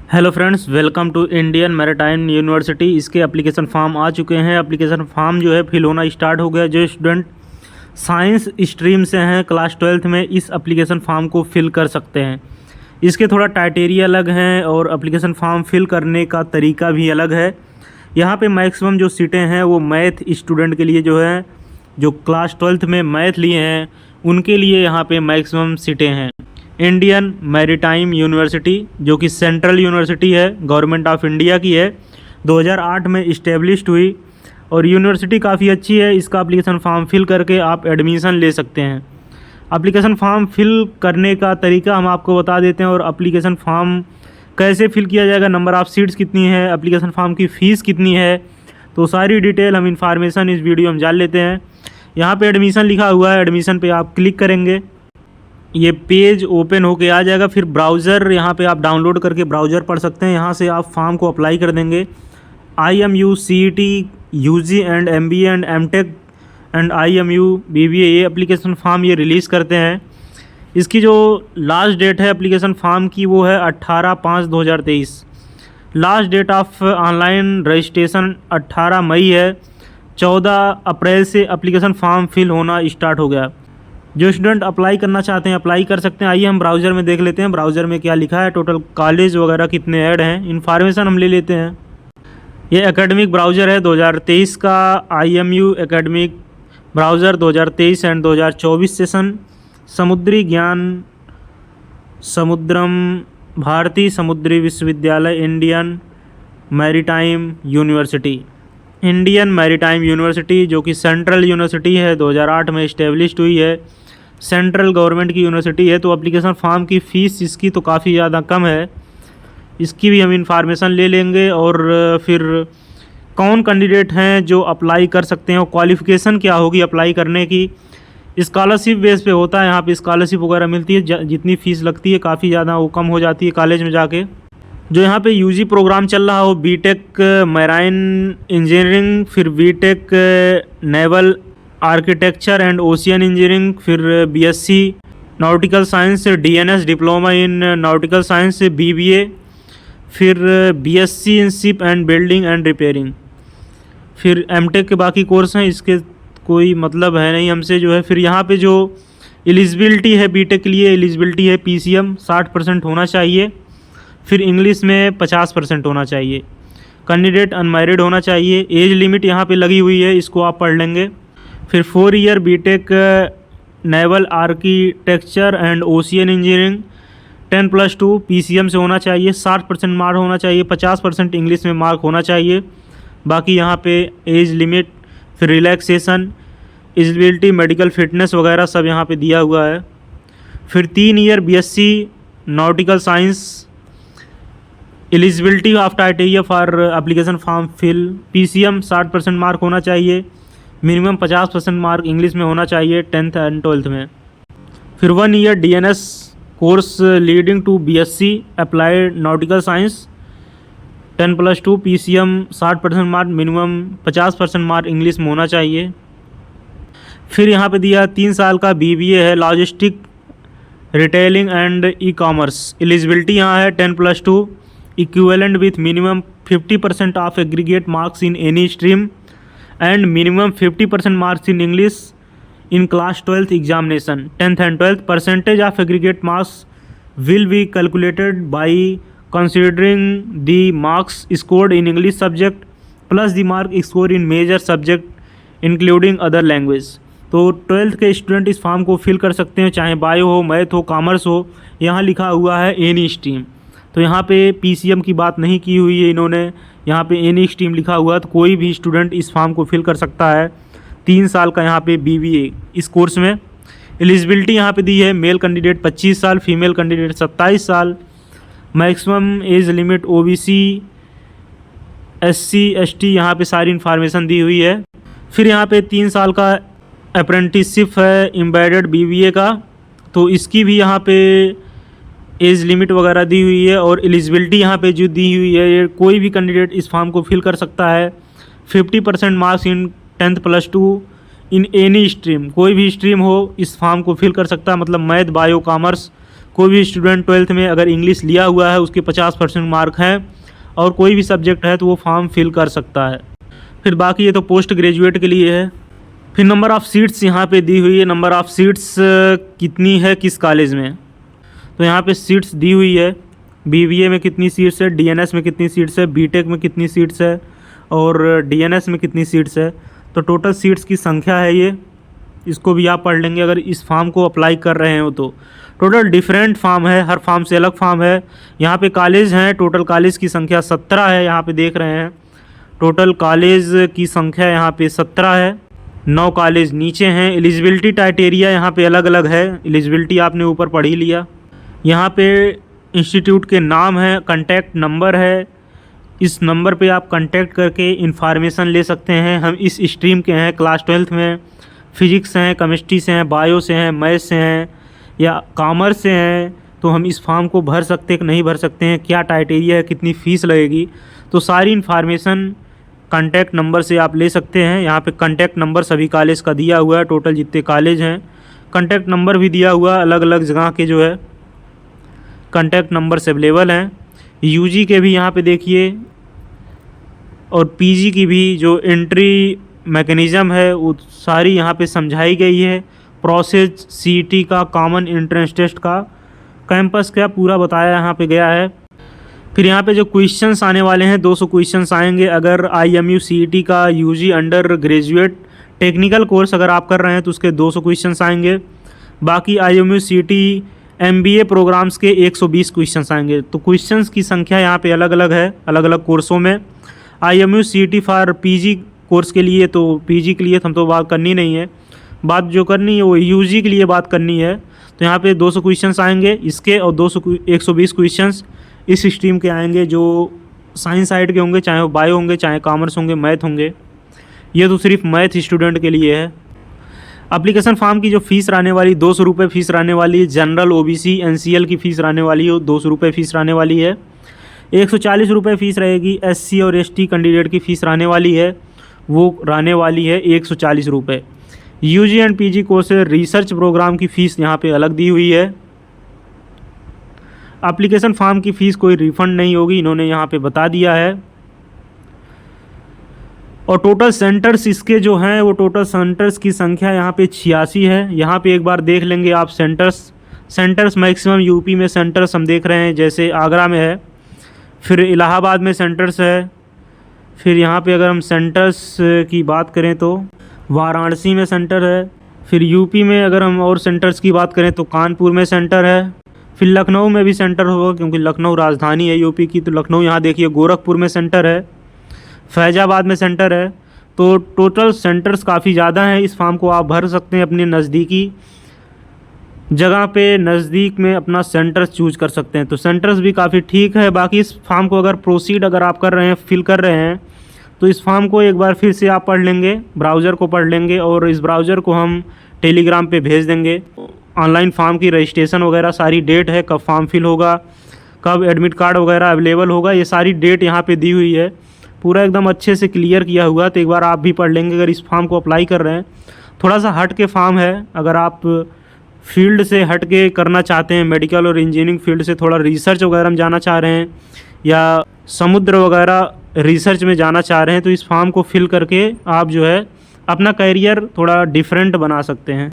Hello friends, welcome to Indian Maritime University. इसके application form आ चुके हैं। एप्लीकेशन फॉर्म जो है फिल होना स्टार्ट हो गया। जो स्टूडेंट साइंस स्ट्रीम से हैं क्लास 12th में, इस एप्लीकेशन फॉर्म को फिल कर सकते हैं। इसके थोड़ा क्राइटेरिया अलग हैं और एप्लीकेशन फॉर्म फिल करने का तरीका भी अलग है। यहाँ पे मैक्सिमम जो सीटें हैं वो मैथ स्टूडेंट के लिए जो है, जो क्लास 12th में मैथ लिए हैं उनके लिए यहाँ पे मैक्सिमम सीटें हैं। इंडियन मैरीटाइम यूनिवर्सिटी जो कि सेंट्रल यूनिवर्सिटी है, गवर्नमेंट ऑफ इंडिया की है, 2008 में इस्टेब्लिश्ड हुई और यूनिवर्सिटी काफ़ी अच्छी है। इसका एप्लीकेशन फॉर्म फिल करके आप एडमिशन ले सकते हैं। एप्लीकेशन फॉर्म फिल करने का तरीका हम आपको बता देते हैं और एप्लीकेशन फॉर्म कैसे फिल किया जाएगा, नंबर ऑफ़ सीट्स कितनी है, एप्लीकेशन फॉर्म की फ़ीस कितनी है, तो सारी डिटेल हम इन्फॉर्मेशन इस वीडियो में जान लेते हैं। यहाँ पे एडमिशन लिखा हुआ है, एडमिशन पे आप क्लिक करेंगे, ये पेज ओपन होके आ जाएगा। फिर ब्राउज़र यहाँ पे आप डाउनलोड करके ब्राउज़र पढ़ सकते हैं। यहाँ से आप फॉर्म को अप्लाई कर देंगे। IMU CET UG and MBA and MTech and IMU BBA ये एप्लीकेशन फॉर्म ये रिलीज़ करते हैं। इसकी जो लास्ट डेट है एप्लीकेशन फॉर्म की वो है 18/5/2023। Last date of online registration 18 मई है। 14 अप्रैल से एप्लीकेशन फॉर्म फिल होना स्टार्ट हो गया। जो स्टूडेंट अप्लाई करना चाहते हैं अप्लाई कर सकते हैं। आइए हम ब्राउज़र में देख लेते हैं ब्राउज़र में क्या लिखा है, टोटल कॉलेज वगैरह कितने ऐड हैं, इन्फॉर्मेशन हम ले लेते हैं। ये एकेडमिक ब्राउज़र है 2023 का, IMU academic browser 2023 and 2024 session. समुद्री ज्ञान समुद्रम भारतीय समुद्री विश्वविद्यालय Indian Maritime university. Indian Maritime university जो कि सेंट्रल यूनिवर्सिटी है, 2008 में इस्टेब्लिश्ड हुई है, सेंट्रल गवर्नमेंट की यूनिवर्सिटी है। तो एप्लीकेशन फॉर्म की फ़ीस इसकी तो काफ़ी ज़्यादा कम है, इसकी भी हम इंफॉर्मेशन ले लेंगे। और फिर कौन कैंडिडेट हैं जो अप्लाई कर सकते हैं और क्वालिफ़िकेशन क्या होगी अप्लाई करने की। स्कॉलरशिप बेस पे होता है, यहाँ पे स्कॉलरशिप वगैरह मिलती है। जितनी फ़ीस लगती है काफ़ी ज़्यादा वो कम हो जाती है कॉलेज में जाके। जो यहाँ पे UG प्रोग्राम चल रहा हो, BTech मैराइन इंजीनियरिंग, फिर BTech naval architecture and ocean engineering, फिर BSc nautical science, DNS diploma in nautical science, BBA, फिर BSc in ship and building and repairing, फिर MTech के बाकी कोर्स हैं, इसके कोई मतलब है नहीं हमसे जो है। फिर यहाँ पे जो एलिजिबिलिटी है BTech के लिए, एलिजिबिलिटी है PCM 60% होना चाहिए, फिर इंग्लिश में 50% होना चाहिए, कैंडिडेट अनमैरिड होना चाहिए। एज लिमिट यहाँ पे लगी हुई है, इसको आप पढ़ लेंगे। फिर 4 year BTech naval architecture and ocean engineering 10+2 PCM से होना चाहिए, 60% मार्क होना चाहिए, 50% इंग्लिश में मार्क होना चाहिए। बाकी यहाँ पे एज लिमिट, फिर रिलैक्सेशन, एलिजिबिलिटी, मेडिकल फिटनेस वगैरह सब यहाँ पे दिया हुआ है। फिर 3 year BSc nautical science, eligibility of criteria for application form fill, PCM 60% mark होना चाहिए, मिनिमम 50% मार्क इंग्लिश में होना चाहिए 10th एंड 12th में। फिर 1 year DNS course leading to BSc applied nautical science 10+2 PCM 60% mark, minimum 50% mark English में होना चाहिए। फिर यहाँ पे दिया 3 साल का BBA है, logistic retailing and e-commerce. Eligibility यहाँ है 10+2 equivalent with minimum 50% of aggregate marks in any stream and minimum 50% marks in English in class 12th examination 10th and 12th। Percentage of aggregate marks will be calculated by considering the marks scored in English subject plus the mark score in major subject including other language. तो 12th के student इस form को fill कर सकते हैं, चाहे bio हो, math हो, कॉमर्स हो। यहाँ लिखा हुआ है एनी स्ट्रीम, तो यहाँ पे PCM की बात नहीं की हुई है इन्होंने, यहाँ पे एनी स्ट्रीम लिखा हुआ है। तो कोई भी स्टूडेंट इस फॉर्म को फिल कर सकता है। 3 साल का यहाँ पे BBA इस कोर्स में। एलिजिबिलिटी यहाँ पे दी है, मेल कैंडिडेट 25 साल, फीमेल कैंडिडेट 27 साल। Maximum age limit OBC SC ST यहाँ पे सारी इन्फॉर्मेशन दी हुई है। फिर यहाँ पे 3 साल का अप्रेंटिसशिप है एम्बेडेड BBA का, तो इसकी भी यहाँ पे एज लिमिट वगैरह दी हुई है। और एलिजिबिलिटी यहाँ पे जो दी हुई है, ये कोई भी कैंडिडेट इस फॉर्म को फिल कर सकता है। 50% मार्क्स इन 10+2 इन एनी स्ट्रीम, कोई भी स्ट्रीम हो इस फॉर्म को फिल कर सकता है, मतलब मैथ, बायो, कॉमर्स कोई भी स्टूडेंट 12th में अगर इंग्लिश लिया हुआ है उसके 50% मार्क हैं और कोई भी सब्जेक्ट है तो वो फॉर्म फिल कर सकता है। फिर बाकी ये तो पोस्ट ग्रेजुएट के लिए है। फिर नंबर ऑफ़ सीट्स यहाँ पे दी हुई है, नंबर ऑफ़ सीट्स कितनी है किस कॉलेज में, तो यहाँ पे सीट्स दी हुई है। बीबीए में कितनी सीट्स है, डीएनएस में कितनी सीट्स है, बीटेक में कितनी सीट्स है और डीएनएस में कितनी सीट्स है। तो टोटल सीट्स की संख्या है ये, इसको भी आप पढ़ लेंगे अगर इस फॉर्म को अप्लाई कर रहे हो तो। टोटल डिफरेंट फॉर्म है, हर फॉर्म से अलग फॉर्म है। यहाँ पे कॉलेज हैं, टोटल कॉलेज की संख्या 17 है, यहाँ पे देख रहे हैं टोटल कॉलेज की संख्या यहाँ पे 17 है। 9 कॉलेज नीचे हैं। एलिजिबिलिटी क्राइटेरिया यहाँ पे अलग अलग है, एलिजिबिलिटी आपने ऊपर पढ़ ही लिया। यहाँ पे इंस्टीट्यूट के नाम है, कॉन्टैक्ट नंबर है, इस नंबर पे आप कॉन्टैक्ट करके इन्फॉर्मेशन ले सकते हैं। हम इस स्ट्रीम के हैं, क्लास 12th में फिजिक्स से हैं, केमिस्ट्री से हैं, बायो से हैं, मैथ से हैं या कॉमर्स से हैं, तो हम इस फॉर्म को भर सकते हैं कि नहीं भर सकते हैं, क्या क्राइटेरिया है, कितनी फ़ीस लगेगी, तो सारी इन्फॉर्मेशन कॉन्टैक्ट नंबर से आप ले सकते हैं। यहाँ पे कॉन्टैक्ट नंबर सभी कॉलेज का दिया हुआ है, टोटल जितने कॉलेज हैं कॉन्टैक्ट नंबर भी दिया हुआ है, अलग अलग जगह के जो है कॉन्टैक्ट नंबर्स अवेलेबल हैं। यूजी के भी यहाँ पे देखिए और पीजी की भी जो एंट्री मैकेनिज़्म है वो सारी यहाँ पे समझाई गई है। प्रोसेस सीईटी का, कॉमन एंट्रेंस टेस्ट का, कैंपस का पूरा बताया यहाँ पे गया है। फिर यहाँ पे जो क्वेश्चंस आने वाले हैं 200 क्वेश्चंस आएंगे। अगर IMU CET का UG under graduate technical course अगर आप कर रहे हैं तो उसके 200 क्वेश्चंस आएंगे। बाकी IMU CET MBA प्रोग्राम्स के 120 क्वेश्चंस आएंगे। तो क्वेश्चंस की संख्या यहाँ पे अलग अलग है, अलग अलग कोर्सों में। IMU CET for PG course के लिए, तो PG के लिए हम तो बात करनी नहीं है, बात जो करनी है वो UG के लिए बात करनी है। तो यहाँ पे 200 क्वेश्चंस आएंगे इसके और 120 क्वेश्चंस इस स्ट्रीम के आएंगे जो साइंस साइड के होंगे, चाहे वो बायो होंगे, चाहे कॉमर्स होंगे, मैथ होंगे। ये तो सिर्फ मैथ स्टूडेंट के लिए है। एप्लीकेशन फॉर्म की जो फ़ीस रहने वाली 200 रुपये फ़ीस रहने वाली है। जनरल OBC NCL की फ़ीस रहने वाली है 200 रुपये फ़ीस रहने वाली है। 140 रुपये फ़ीस रहेगी। SC और ST कैंडिडेट की फ़ीस रहने वाली है, वो रहने वाली है 140 रुपये। UG and PG course research program की फ़ीस यहाँ पे अलग दी हुई है। एप्लीकेशन फॉर्म की फ़ीस कोई रिफ़ंड नहीं होगी, इन्होंने यहाँ पे बता दिया है। और टोटल सेंटर्स इसके जो हैं वो टोटल सेंटर्स की संख्या यहाँ पे 86 है। यहाँ पे एक बार देख लेंगे आप सेंटर्स मैक्सिमम यूपी में सेंटर्स हम देख रहे हैं, जैसे आगरा में है, फिर इलाहाबाद में सेंटर्स है, फिर यहाँ पे अगर हम सेंटर्स की बात करें तो वाराणसी में सेंटर है, फिर यूपी में अगर हम और सेंटर्स की बात करें तो कानपुर में सेंटर है, फिर लखनऊ में भी सेंटर होगा क्योंकि लखनऊ राजधानी है यूपी की, तो लखनऊ यहाँ देखिए गोरखपुर में सेंटर है, फैज़ाबाद में सेंटर है। तो टोटल सेंटर्स काफ़ी ज़्यादा हैं। इस फॉर्म को आप भर सकते हैं अपने नज़दीकी जगह पे, नज़दीक में अपना सेंटर्स चूज कर सकते हैं, तो सेंटर्स भी काफ़ी ठीक है। बाकी इस फॉर्म को अगर प्रोसीड अगर आप कर रहे हैं, फिल कर रहे हैं, तो इस फॉर्म को एक बार फिर से आप पढ़ लेंगे, ब्राउज़र को पढ़ लेंगे और इस ब्राउज़र को हम टेलीग्राम पे भेज देंगे। ऑनलाइन फॉर्म की रजिस्ट्रेशन वगैरह सारी डेट है, कब फॉर्म फिल होगा, कब एडमिट कार्ड वगैरह अवेलेबल होगा, ये सारी डेट यहाँ पे दी हुई है, पूरा एकदम अच्छे से क्लियर किया हुआ। तो एक बार आप भी पढ़ लेंगे अगर इस फॉर्म को अप्लाई कर रहे हैं। थोड़ा सा हट के फॉर्म है, अगर आप फील्ड से हट के करना चाहते हैं, मेडिकल और इंजीनियरिंग फील्ड से थोड़ा रिसर्च वगैरह में जाना चाह रहे हैं या समुद्र वगैरह रिसर्च में जाना चाह रहे हैं, तो इस फॉर्म को फिल करके आप जो है अपना करियर थोड़ा डिफरेंट बना सकते हैं।